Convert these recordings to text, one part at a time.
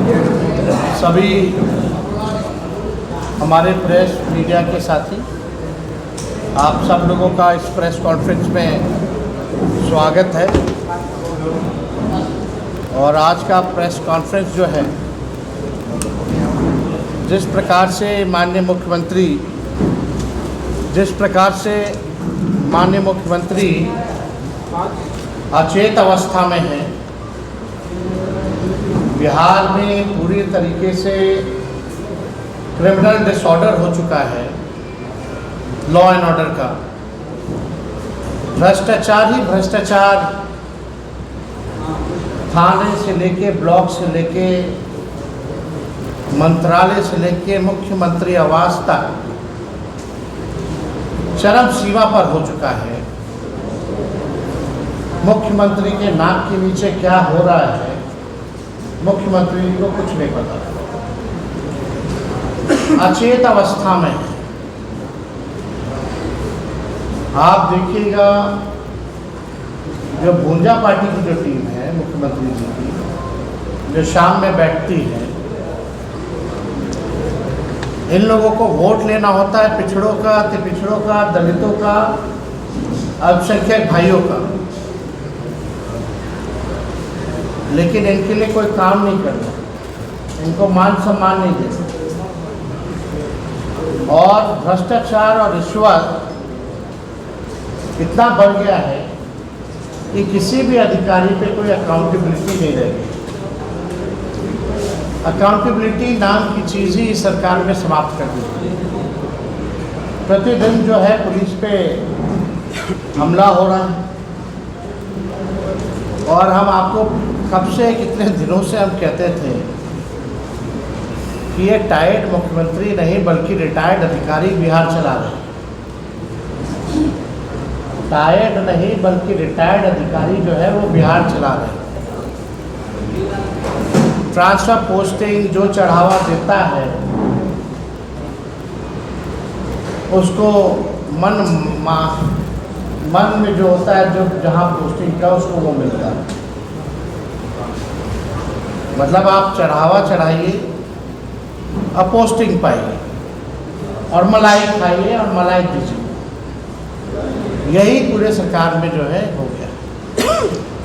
सभी हमारे press media के साथी, आप सब लोगों का इस प्रेस कॉन्फ्रेंस में स्वागत है। और आज का प्रेस कॉन्फ्रेंस जो है, जिस प्रकार से माननीय मुख्यमंत्री अचेत अवस्था में है, बिहार में पूरी तरीके से क्रिमिनल डिसऑर्डर हो चुका है, लॉ एंड ऑर्डर का भ्रष्टाचार ही भ्रष्टाचार, थाने से लेके ब्लॉक से लेके मंत्रालय से लेके मुख्यमंत्री आवास तक चरम सीमा पर हो चुका है। मुख्यमंत्री के नाक के नीचे क्या हो रहा है, मुख्यमंत्री को कुछ नहीं पता, अचेत अवस्था में है। आप देखिएगा, जो भूंजा पार्टी की जो टीम है मुख्यमंत्री जी की, जो शाम में बैठती है, इन लोगों को वोट लेना होता है पिछड़ों का, अति पिछड़ों का, दलितों का, अल्पसंख्यक भाइयों का, लेकिन इनके लिए कोई काम नहीं करता, इनको मान सम्मान नहीं देता। और भ्रष्टाचार और रिश्वत इतना बढ़ गया है कि किसी भी अधिकारी पे कोई अकाउंटेबिलिटी नहीं रहेगी। अकाउंटेबिलिटी नाम की चीज़ ही सरकार में समाप्त कर दी है। प्रतिदिन जो है पुलिस पे हमला हो रहा है, और हम आपको कब से कितने दिनों से हम कहते थे कि ये टायर्ड मुख्यमंत्री नहीं बल्कि रिटायर्ड अधिकारी बिहार चला रहे हैं। टायर्ड नहीं बल्कि रिटायर्ड अधिकारी जो है वो बिहार चला रहे हैं। ट्रांसफर पोस्टिंग जो चढ़ावा देता है उसको मन में जो होता है, जो जहाँ पोस्टिंग का उसको वो मिलता है। मतलब आप चढ़ावा चढ़ाइए और पोस्टिंग पाइए, और मलाई खाइए और मलाई दीजिए। यही पूरे सरकार में जो है हो गया।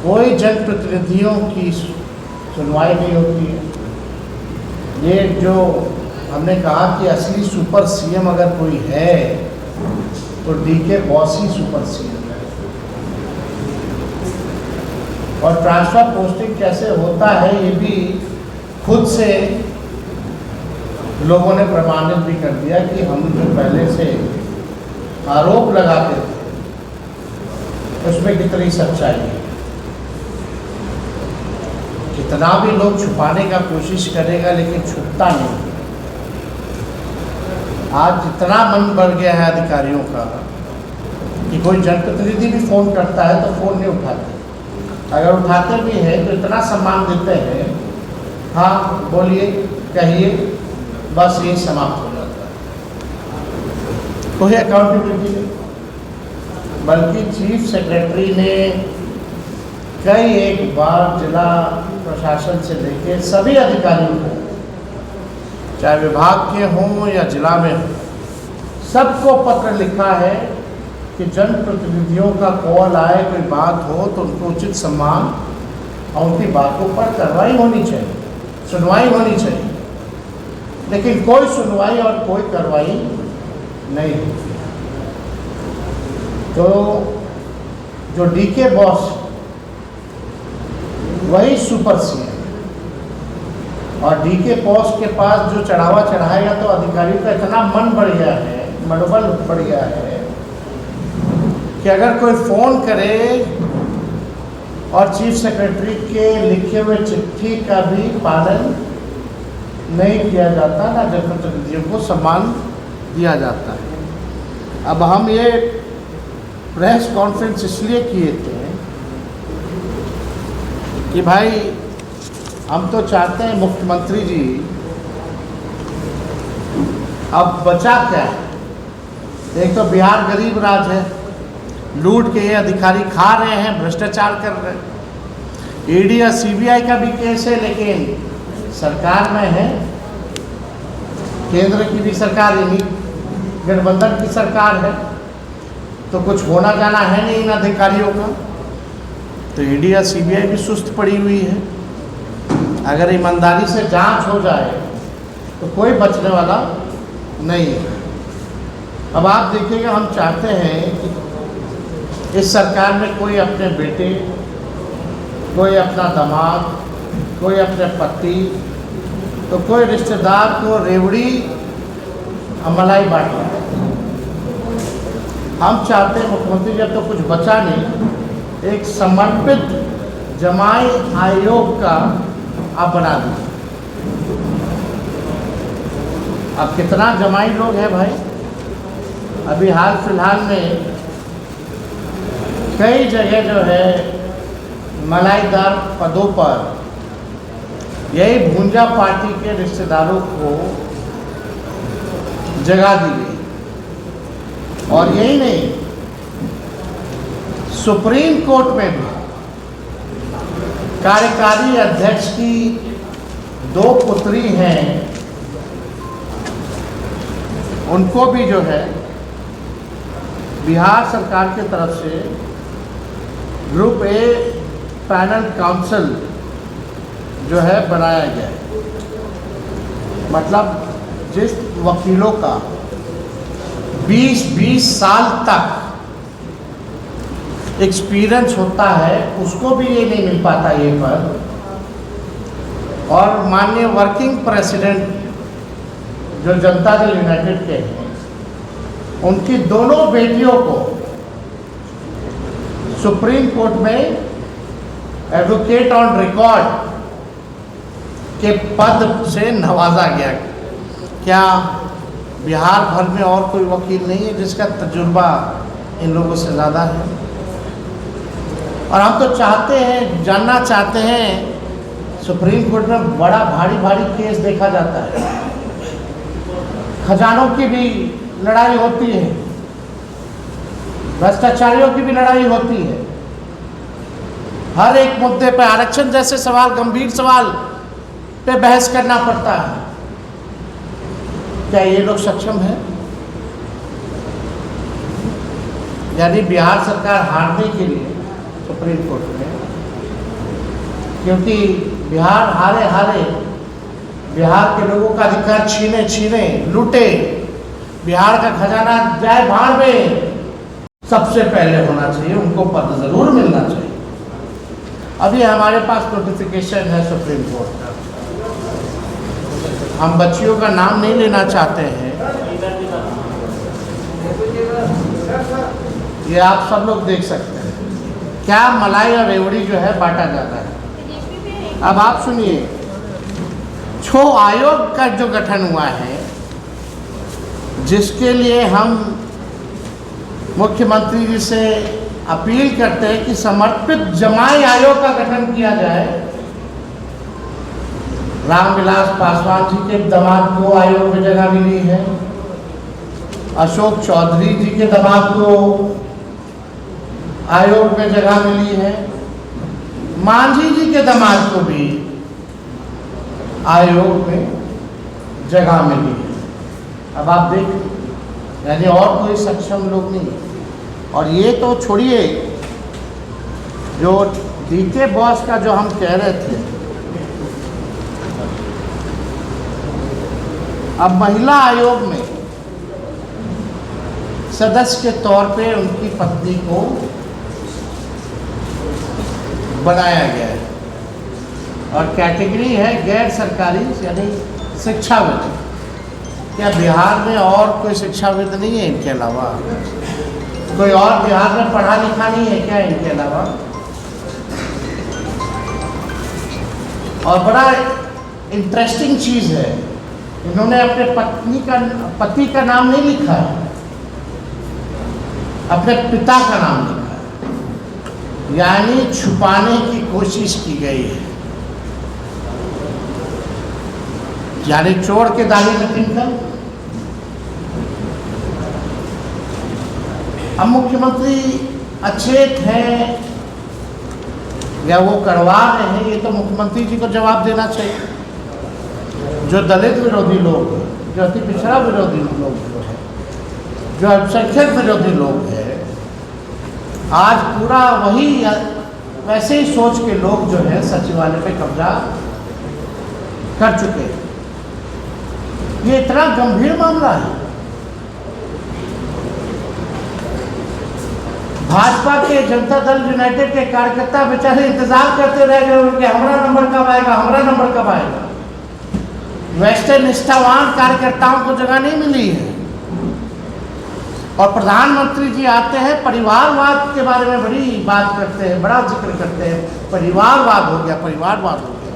कोई जनप्रतिनिधियों की सुनवाई नहीं होती है। ये जो हमने कहा कि असली सुपर सीएम अगर कोई है तो डीके बॉस ही सुपर सीएम है। और ट्रांसफर पोस्टिंग कैसे होता है ये भी खुद से लोगों ने प्रमाणित भी कर दिया कि हम जो पहले से आरोप लगाते थे उसमें कितनी सच्चाई है। कितना भी लोग छुपाने का कोशिश करेगा लेकिन छुपता नहीं। आज इतना मन बढ़ गया है अधिकारियों का कि कोई जनप्रतिनिधि भी फ़ोन करता है तो फ़ोन नहीं उठाते, अगर उठाते भी हैं तो इतना सम्मान देते हैं, हाँ बोलिए कहिए, बस ये समाप्त हो जाता है। कोई अकाउंटेबिलिटी नहीं। बल्कि चीफ सेक्रेटरी ने कई एक बार जिला प्रशासन से लेकर सभी अधिकारियों को, चाहे विभाग के हों या जिला में हों, सबको पत्र लिखा है कि जनप्रतिनिधियों का कॉल आए, कोई बात हो तो उनको उचित सम्मान और उनकी बातों पर कार्रवाई होनी चाहिए, सुनवाई होनी चाहिए। लेकिन कोई सुनवाई और कोई कार्रवाई नहीं होती। तो जो डीके बॉस वही सुपर सीएम, और डीके बॉस के पास जो चढ़ावा चढ़ाएगा तो अधिकारियों का इतना मन बढ़ गया है, मनोबल बढ़ गया है कि अगर कोई फ़ोन करे और चीफ सेक्रेटरी के लिखे हुए चिट्ठी का भी पालन नहीं किया जाता, ना जनप्रतिनिधियों को सम्मान दिया जाता है। अब हम ये प्रेस कॉन्फ्रेंस इसलिए किए थे कि भाई हम तो चाहते हैं मुख्यमंत्री जी, अब बचा क्या है? एक तो बिहार गरीब राज है, लूट के ये अधिकारी खा रहे हैं, भ्रष्टाचार कर रहे हैं। ईडी और सीबीआई का भी केस है, लेकिन सरकार में है, केंद्र की भी सरकार यानी गठबंधन की सरकार है, तो कुछ होना जाना है नहीं इन अधिकारियों का। तो ईडी या सीबीआई भी सुस्त पड़ी हुई है। अगर ईमानदारी से जांच हो जाए तो कोई बचने वाला नहीं है। अब आप देखिएगा, हम चाहते हैं कि इस सरकार में कोई अपने बेटे, कोई अपना दामाद, कोई अपने पति, तो कोई रिश्तेदार को रेवड़ी मलाई बांटे। हम चाहते हैं मुख्यमंत्री जब तो कुछ बचा नहीं, एक समर्पित जमाई आयोग का आप बना दीजिए। अब कितना जमाई लोग हैं भाई, अभी हाल फिलहाल में कई जगह जो है मलाईदार पदों पर यही भूंजा पार्टी के रिश्तेदारों को जगह दी गई। और यही नहीं, सुप्रीम कोर्ट में भी कार्यकारी अध्यक्ष की 2 पुत्री हैं, उनको भी जो है बिहार सरकार की तरफ से ग्रुप ए पैनल काउंसिल जो है बनाया गया है। मतलब जिस वकीलों का 20-20 साल तक एक्सपीरियंस होता है, उसको भी ये नहीं मिल पाता ये पद। और माननीय वर्किंग प्रेसिडेंट जो जनता दल यूनाइटेड के हैं, उनकी दोनों बेटियों को सुप्रीम कोर्ट में एडवोकेट ऑन रिकॉर्ड के पद से नवाजा गया। क्या बिहार भर में और कोई वकील नहीं है जिसका तजुर्बा इन लोगों से ज़्यादा है? और हम तो चाहते हैं, जानना चाहते हैं, सुप्रीम कोर्ट में बड़ा भारी भारी केस देखा जाता है, खजानों की भी लड़ाई होती है, भ्रष्टाचारियों की भी लड़ाई होती है। हर एक मुद्दे पर आरक्षण जैसे सवाल, गंभीर सवाल पे बहस करना पड़ता है। क्या ये लोग सक्षम हैं? यानी बिहार सरकार हारने के लिए सुप्रीम कोर्ट में, क्योंकि बिहार हारे बिहार के लोगों का अधिकार छीने लूटे, बिहार का खजाना जाए भाड़ में, सबसे पहले होना चाहिए, उनको पद जरूर मिलना चाहिए। अभी हमारे पास नोटिफिकेशन है सुप्रीम कोर्ट का, हम बच्चियों का नाम नहीं लेना चाहते हैं, ये आप सब लोग देख सकते हैं। क्या मलाई और रेवड़ी जो है बांटा जाता है। अब आप सुनिए, छो आयोग का जो गठन हुआ है, जिसके लिए हम मुख्यमंत्री जी से अपील करते हैं कि समर्पित जमाई आयोग का गठन किया जाए। रामविलास पासवान जी के दामाद को आयोग में जगह मिली है, अशोक चौधरी जी के दामाद को आयोग में जगह मिली है, मांझी जी के दामाद को भी आयोग में जगह मिली है। अब आप देख, यानी और कोई सक्षम लोग नहीं। और ये तो छोड़िए, जो डीके बॉस का जो हम कह रहे थे, अब महिला आयोग में सदस्य के तौर पे उनकी पत्नी को बनाया गया है। और कैटेगरी है गैर सरकारी, यानी शिक्षाविद। क्या बिहार में और कोई शिक्षाविद नहीं है इनके अलावा? कोई और बिहार में पढ़ा लिखा नहीं है क्या इनके अलावा? और बड़ा इंटरेस्टिंग चीज़ है, इन्होंने अपने पति का नाम नहीं लिखा है, अपने पिता का नाम लिखा है, यानी छुपाने की कोशिश की गई है। यानी चोर के दाढ़ी में तिनका। अब मुख्यमंत्री अचेत हैं या वो करवा रहे हैं, ये तो मुख्यमंत्री जी को जवाब देना चाहिए। जो दलित विरोधी लोग हैं, जो अति पिछड़ा विरोधी लोग जो है, जो अल्पसंख्यक विरोधी लोग हैं, आज पूरा वही वैसे ही सोच के लोग जो है सचिवालय पे कब्जा कर चुके हैं। ये इतना गंभीर मामला है। भाजपा के जनता दल यूनाइटेड के कार्यकर्ता बेचारे इंतजार करते रह गए कि हमारा नंबर कब आएगा, हमारा नंबर कब आएगा। वैसे निष्ठावान कार्यकर्ताओं को जगह नहीं मिली है। और प्रधानमंत्री जी आते हैं, परिवारवाद के बारे में बड़ी बात करते हैं, बड़ा जिक्र करते हैं, परिवारवाद हो गया, परिवारवाद हो गया।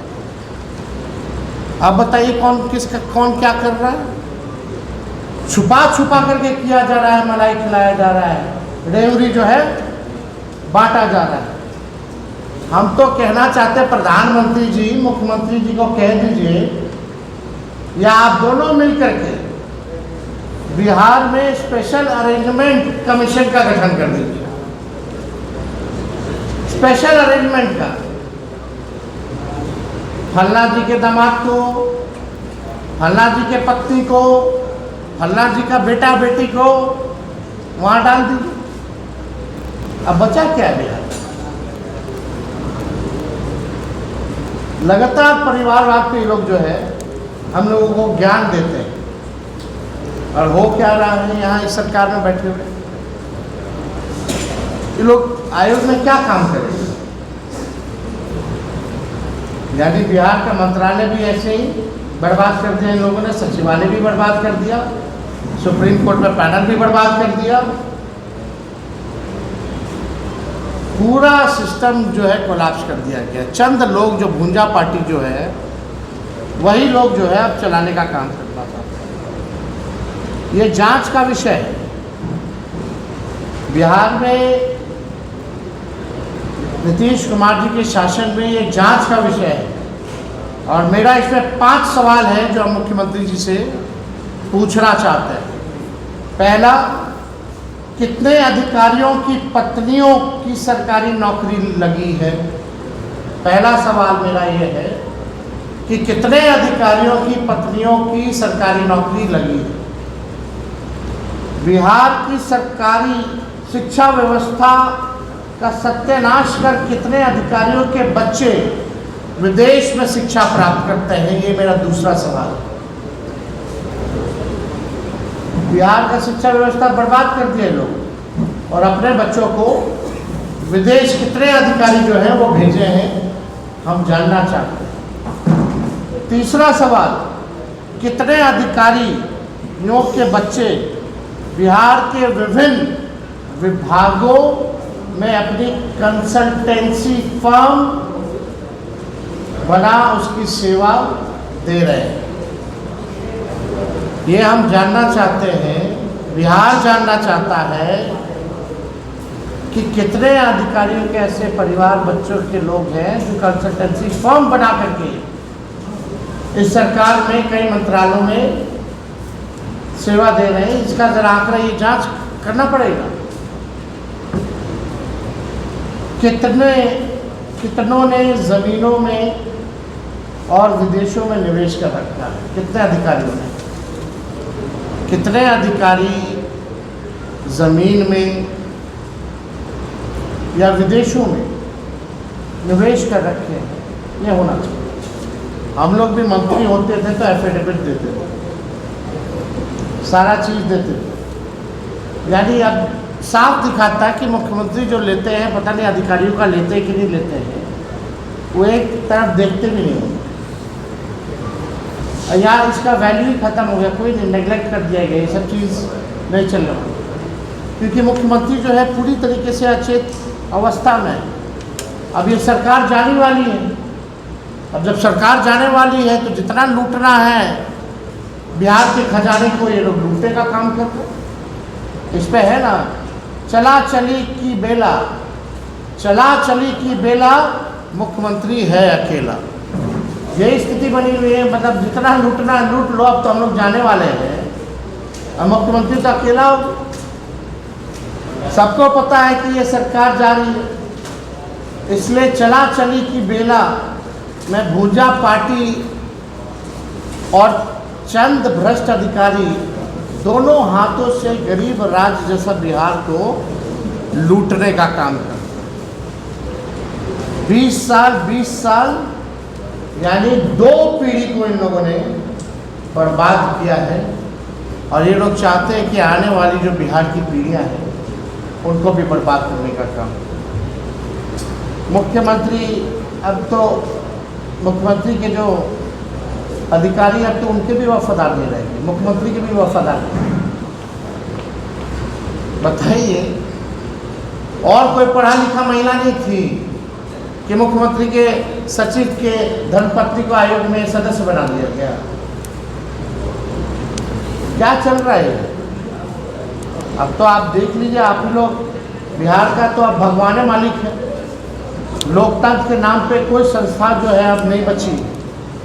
अब बताइए कौन क्या कर रहा है? छुपा छुपा करके किया जा रहा है, मलाई खिलाया जा रहा है, रेवड़ी जो है बांटा जा रहा है। हम तो कहना चाहते हैं प्रधानमंत्री जी, मुख्यमंत्री जी को कह दीजिए या आप दोनों मिलकर के बिहार में स्पेशल अरेंजमेंट कमीशन का गठन कर दीजिए। स्पेशल अरेंजमेंट का, फल्ला जी के दामाद को, फल्ला जी के पत्नी को, फल्ला जी का बेटा बेटी को वहां डाल दीजिए। अब बचा क्या है बिहार? लगातार परिवारवाद पे लोग जो है हम लोगों को ज्ञान देते हैं। और हो क्या रहा है यहाँ इस सरकार में बैठे हुए? ये लोग आयोग में क्या काम करेंगे? यानी बिहार का मंत्रालय भी ऐसे ही बर्बाद कर दिया इन लोगों ने, सचिवालय भी बर्बाद कर दिया, सुप्रीम कोर्ट में पैनल भी बर्बाद कर दिया। पूरा सिस्टम जो है कोलैप्स कर दिया गया। चंद लोग जो भूंजा पार्टी जो है वही लोग जो है अब चलाने का काम करना चाहते हैं। ये जांच का विषय है। बिहार में नीतीश कुमार जी के शासन में ये जांच का विषय है। और मेरा इसमें 5 सवाल है जो हम मुख्यमंत्री जी से पूछना चाहते हैं। पहला, कितने अधिकारियों की पत्नियों की सरकारी नौकरी लगी है? पहला सवाल मेरा ये है कि कितने अधिकारियों की पत्नियों की सरकारी नौकरी लगी है? बिहार की सरकारी शिक्षा व्यवस्था का सत्यानाश कर कितने अधिकारियों के बच्चे विदेश में शिक्षा प्राप्त करते हैं? ये मेरा दूसरा सवाल है। बिहार का शिक्षा व्यवस्था बर्बाद कर दिए लोग और अपने बच्चों को विदेश कितने अधिकारी जो हैं वो भेजे हैं, हम जानना चाहते हैं। तीसरा सवाल, कितने अधिकारियों के बच्चे बिहार के विभिन्न विभागों में अपनी कंसल्टेंसी फर्म बना उसकी सेवा दे रहे हैं? ये हम जानना चाहते हैं। बिहार जानना चाहता है कि कितने अधिकारियों के ऐसे परिवार बच्चों के लोग हैं जो कंसल्टेंसी फर्म बना करके इस सरकार में कई मंत्रालयों में सेवा दे रहे हैं। इसका जरा आंकड़ा ये जांच करना पड़ेगा। कितनों ने जमीनों में और विदेशों में निवेश कर रखा है? कितने अधिकारियों ने? कितने अधिकारी जमीन में या विदेशों में निवेश कर रखे हैं? यह होना चाहिए। हम लोग भी मंत्री होते थे तो एफिडेविट देते थे, सारा चीज़ देते थे। यानी अब साफ दिखाता है कि मुख्यमंत्री जो लेते हैं, पता नहीं अधिकारियों का लेते हैं कि नहीं लेते हैं, वो एक तरफ देखते भी नहीं। यार इसका वैल्यू ही खत्म हो गया, कोई नहीं, नेगलेक्ट कर दिया गया, ये सब चीज़ नहीं चल रहा। क्योंकि मुख्यमंत्री जो है पूरी तरीके से अचेत अवस्था में है। अब ये सरकार जाने वाली है। अब जब सरकार जाने वाली है तो जितना लूटना है बिहार के खजाने को ये लोग लूटने का काम करते हैं। इस पे है ना, चला चली की बेला, चला चली की बेला, मुख्यमंत्री है अकेला। यही स्थिति बनी हुई है। मतलब जितना लूटना है लूट लो, अब तो हम लोग जाने वाले हैं, अब मुख्यमंत्री तो अकेला हो। सबको पता है कि ये सरकार जा रही है, इसलिए चला चली की बेला में भूंजा पार्टी और चंद भ्रष्ट अधिकारी दोनों हाथों से गरीब राज्य जैसा बिहार को लूटने का काम कर 20 साल यानी 2 पीढ़ी को इन लोगों ने बर्बाद किया है। और ये लोग चाहते हैं कि आने वाली जो बिहार की पीढ़ियां हैं उनको भी बर्बाद करने का काम। मुख्यमंत्री अब तो मुख्यमंत्री के जो अधिकारी अब तो उनके भी वफादार नहीं रहेंगे, मुख्यमंत्री के भी वफादार नहीं। बताइए, और कोई पढ़ा लिखा महिला नहीं थी कि मुख्यमंत्री के सचिव के धर्मपत्नी को आयोग में सदस्य बना दिया गया। क्या चल रहा है? अब तो आप देख लीजिए, आप ही लोग बिहार का तो अब भगवान मालिक है। लोकतंत्र के नाम पे कोई संस्था जो है अब नहीं बची,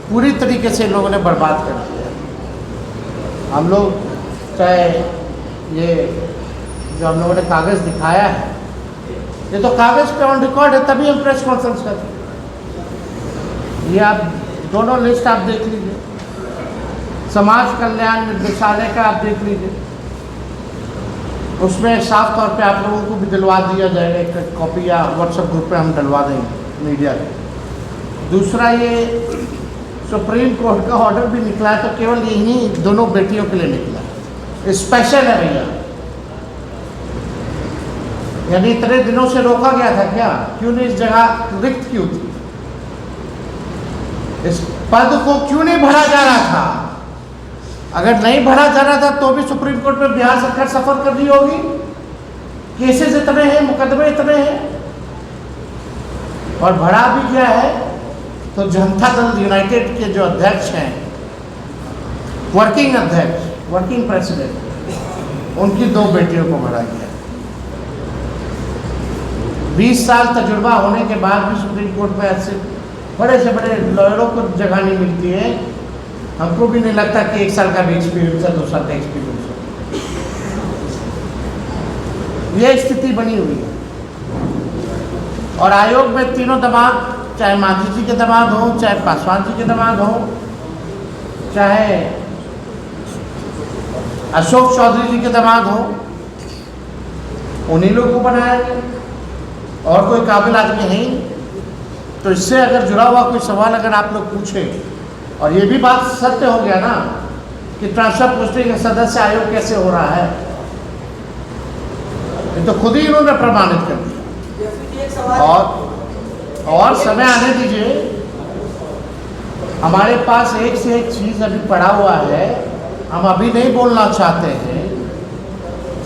पूरी तरीके से लोगों ने बर्बाद कर दिया। हम लोग चाहे ये जो हम लोगों ने कागज़ दिखाया है, ये तो कागज़ पे ऑन रिकॉर्ड है, तभी हम प्रेस कॉन्फ्रेंस करते हैं। ये आप दोनों लिस्ट आप देख लीजिए, समाज कल्याण निदेशालय का आप देख लीजिए, उसमें साफ तौर पे आप लोगों को भी दिलवा दिया जाएगा, एक कॉपी या व्हाट्सएप ग्रुप पे हम डलवा देंगे मीडिया को। दूसरा, ये सुप्रीम कोर्ट का ऑर्डर भी निकला है तो केवल यही दोनों बेटियों के लिए निकला है, स्पेशल है भैया। यानी इतने दिनों से रोका गया था क्या? क्यों नहीं इस जगह रिक्त क्यों थी? इस पद को क्यों नहीं भरा जा रहा था? अगर नहीं भरा जा रहा था तो भी सुप्रीम कोर्ट में बिहार सरकार सफर कर रही होगी। केसेस इतने हैं, मुकदमे इतने हैं, और भरा भी क्या है तो जनता दल यूनाइटेड के जो अध्यक्ष हैं, वर्किंग अध्यक्ष, वर्किंग प्रेसिडेंट, उनकी 2 बेटियों को भरा गया। 20 साल तजुर्बा होने के बाद भी सुप्रीम कोर्ट में ऐसे बड़े से बड़े लॉयरों को जगह नहीं मिलती है। हमको भी नहीं लगता कि 1 साल का भी एक्सपीरियंस है, 2 साल का एक्सपीरियंस है। ये स्थिति बनी हुई है। और आयोग में तीनों दामाद, चाहे मांझी जी के दामाद हो, चाहे पासवान जी के दामाद हो, चाहे अशोक चौधरी जी के दामाद हो, उन्हीं लोग को बनाया गया और कोई काबिल आदमी है ही। तो इससे अगर जुड़ा हुआ कोई सवाल अगर आप लोग पूछें, और ये भी बात सत्य हो गया ना कि ट्रांसफर पोस्टिंग का सदस्य आयोग कैसे हो रहा है, ये तो खुद ही इन्होंने प्रमाणित कर दिया। और समय आने दीजिए, हमारे पास एक से एक चीज अभी पड़ा हुआ है, हम अभी नहीं बोलना चाहते हैं।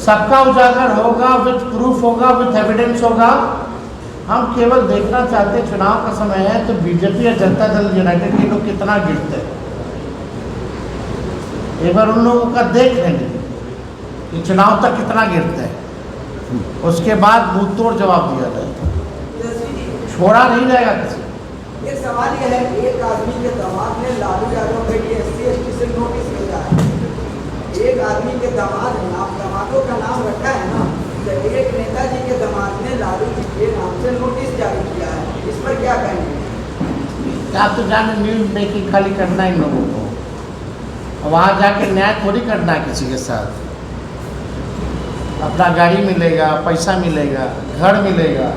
सबका उजागर होगा, विथ प्रूफ होगा, विथ एविडेंस होगा। हम केवल देखना चाहते हैं, चुनाव का समय है तो बीजेपी या जनता दल यूनाइटेड के लोग कितना गिरते हैं, एक बार उन लोगों का देख लेंगे कि चुनाव तक कितना गिरते हैं, उसके बाद मुंह तोड़ जवाब दिया जाएगा, छोड़ा नहीं जाएगा किसी। एक सवाल यह है, एक आदमी के दामाद ने लालू यादव के लिए SC/ST से नोटिस भेजा है। एक आदमी के दामाद है, आप दामादों का नाम रखा है ना, तो एक नेताजी के दामाद ने लालू जी के नाम से नोटिस जारी किया है, इस पर क्या कहेंगे? आप तो जाने न्यूज मेकिंग खाली करना इन लोगों को, वहाँ जाके न्याय थोड़ी करना है किसी के साथ। अपना गाड़ी मिलेगा, पैसा मिलेगा, घर मिलेगा,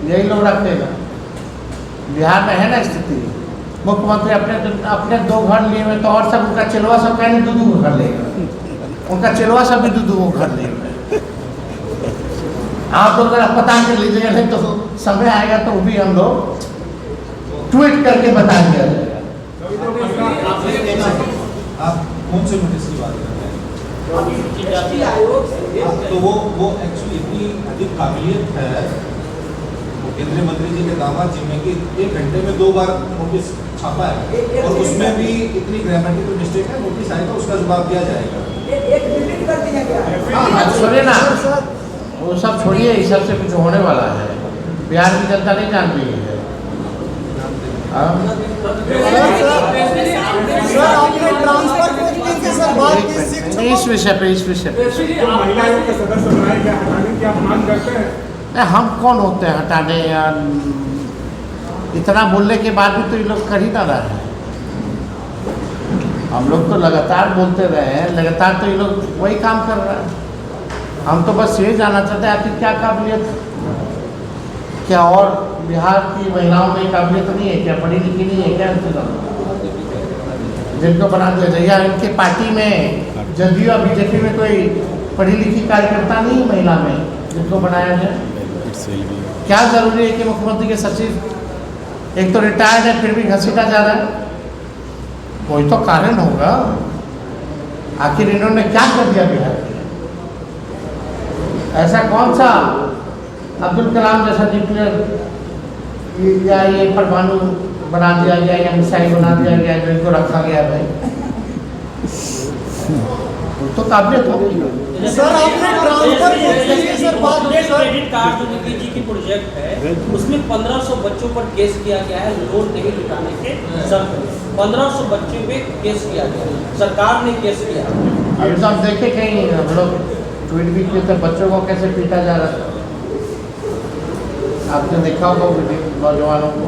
यही लोग रखेगा। बिहार में है ना स्थिति, मुख्यमंत्री अपने 2 घर लिए हुए, तो और सब उनका चिलवा सब कहीं 2 घर लेगा, उनका चिलवा सब भी 2 घर लेगा। आप लोग अगर पता कर लीजिएगा, नहीं तो समय आएगा तो वो भी हम लोग ट्वीट करके बता दिया जाएगा। आप कौन से नोटिस की बात कर रहे हैं? आयोग से तो वो एक्चुअली इतनी अधिक काबिलियत है केंद्रीय मंत्री जी के दामाद जी में कि 1 घंटे में 2 बार नोटिस छापा है, और उसमें भी इतनी ग्रामेटिकल मिस्टेक है, नोटिस आएगा उसका जवाब दिया जाएगा। एक डिलीट कर दिया गया। छोड़िए ना, वो सब छोड़िए, इस सब से कुछ होने वाला है, बिहार की जनता नहीं जान रही है। इस विषय पे महिला आयोग का सदस्य बनाए गया, हटाने की आप मांग करते हैं? हम कौन होते हैं हटाने, या इतना बोलने के बाद भी तो ये लोग कर ही ना रहे हैं। हम लोग तो लगातार बोलते रहे हैं, लगातार तो ये लोग वही काम कर रहे हैं। हम तो बस ये जानना चाहते हैं आपकी क्या काबिलियत है, क्या और बिहार की महिलाओं में काबिलियत नहीं है क्या, पढ़ी लिखी नहीं है क्या जिनको बना दिया जाए? या इनके पार्टी में जदयू या बीजेपी में कोई पढ़ी लिखी कार्यकर्ता नहीं है महिला में जिनको बनाया जाए? क्या जरूरी है कि मुख्यमंत्री के सचिव एक तो रिटायर्ड है फिर भी घसीटा जा रहा है? कोई तो कारण होगा। आखिर इन्होंने क्या कर दिया बिहार के? ऐसा कौन सा अब्दुल कलाम जैसा न्यूक्लियर या ये परमाणु बना दिया गया या मिसाइल बना दिया गया जो इनको रखा गया भाई? तो काबिलियत होगी। सर आपने ट्रांसफर सर बात क्रेडिट कार्ड जो निधि जी की प्रोजेक्ट है उसमें 1500 बच्चों पर केस किया गया है लोन नहीं चुकाने के शर्त में। 1500 बच्चों पे केस किया गया, सरकार ने केस किया। अभी तो हम देखे कहीं हम लोग ट्वीट भी किए थे बच्चों को कैसे पीटा जा रहा था, आपने देखा होगा वीडियो नौजवानों को।